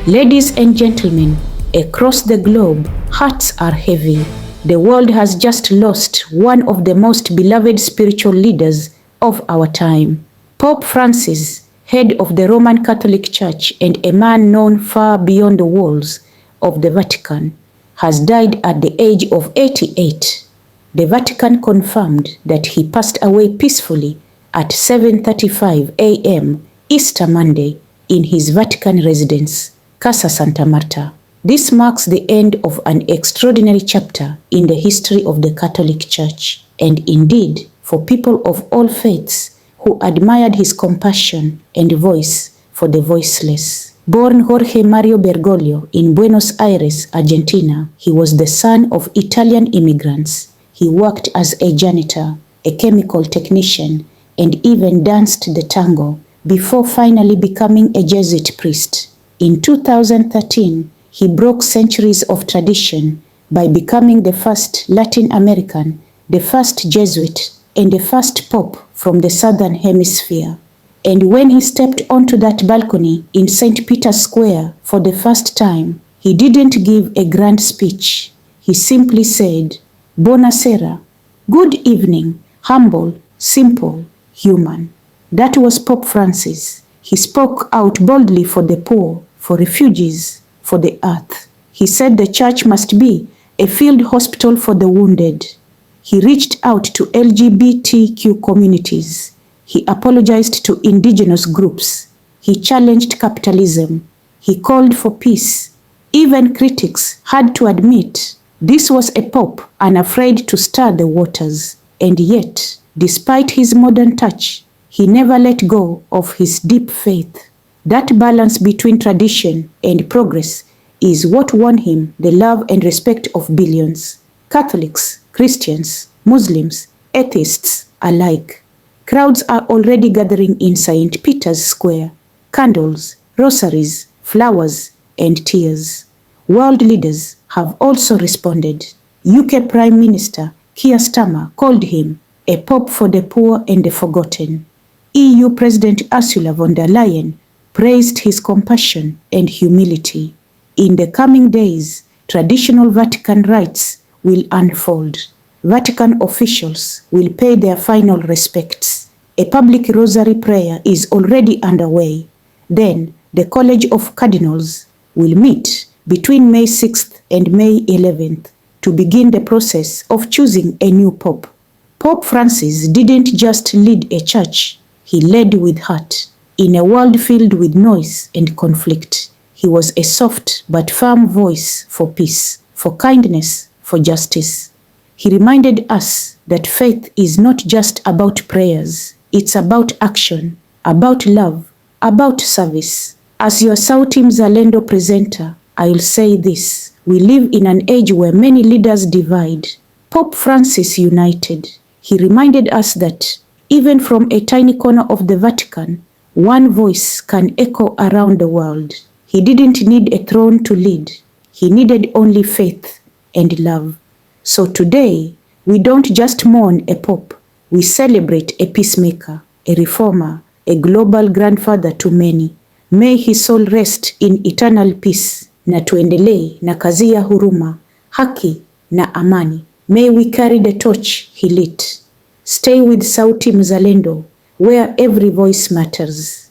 Ladies and gentlemen, across the globe, hearts are heavy. The world has just lost one of the most beloved spiritual leaders of our time. Pope Francis, head of the Roman Catholic Church and a man known far beyond the walls of the Vatican, has died at the age of 88. The Vatican confirmed that he passed away peacefully at 7:35 a.m. Easter Monday in his Vatican residence, Casa Santa Marta. This marks the end of an extraordinary chapter in the history of the Catholic Church, and indeed for people of all faiths who admired his compassion and voice for the voiceless. Born Jorge Mario Bergoglio in Buenos Aires, Argentina, he was the son of Italian immigrants. He worked as a janitor, a chemical technician, and even danced the tango before finally becoming a Jesuit priest. In 2013, he broke centuries of tradition by becoming the first Latin American, the first Jesuit, and the first Pope from the Southern Hemisphere. And when he stepped onto that balcony in St. Peter's Square for the first time, he didn't give a grand speech. He simply said, "Buonasera," good evening, humble, simple, human. That was Pope Francis. He spoke out boldly for the poor, for refugees, for the earth. He said the church must be a field hospital for the wounded. He reached out to LGBTQ communities. He apologized to indigenous groups. He challenged capitalism. He called for peace. Even critics had to admit this was a pope unafraid to stir the waters. And yet, despite his modern touch, he never let go of his deep faith. That balance between tradition and progress is what won him the love and respect of billions. Catholics, Christians, Muslims, atheists alike. Crowds are already gathering in St. Peter's Square. Candles, rosaries, flowers, and tears. World leaders have also responded. UK Prime Minister Keir Starmer called him a pope for the poor and the forgotten. EU President Ursula von der Leyen praised his compassion and humility. In the coming days, traditional Vatican rites will unfold. Vatican officials will pay their final respects. A public rosary prayer is already underway. Then, the College of Cardinals will meet between May 6th and May 11th to begin the process of choosing a new pope. Pope Francis didn't just lead a church, he led with heart. In a world filled with noise and conflict, he was a soft but firm voice for peace, for kindness, for justice. He reminded us that faith is not just about prayers, it's about action, about love, about service. As your Sauti Mzalendo presenter, I'll say this: we live in an age where many leaders divide. Pope Francis united. He reminded us that even from a tiny corner of the Vatican, one voice can echo around the world. He didn't need a throne to lead. He needed only faith and love. So today, we don't just mourn a pope. We celebrate a peacemaker, a reformer, a global grandfather to many. May his soul rest in eternal peace. Na tuendelee na kazi ya huruma, haki na amani. May we carry the torch he lit. Stay with Sauti Mzalendo, where every voice matters.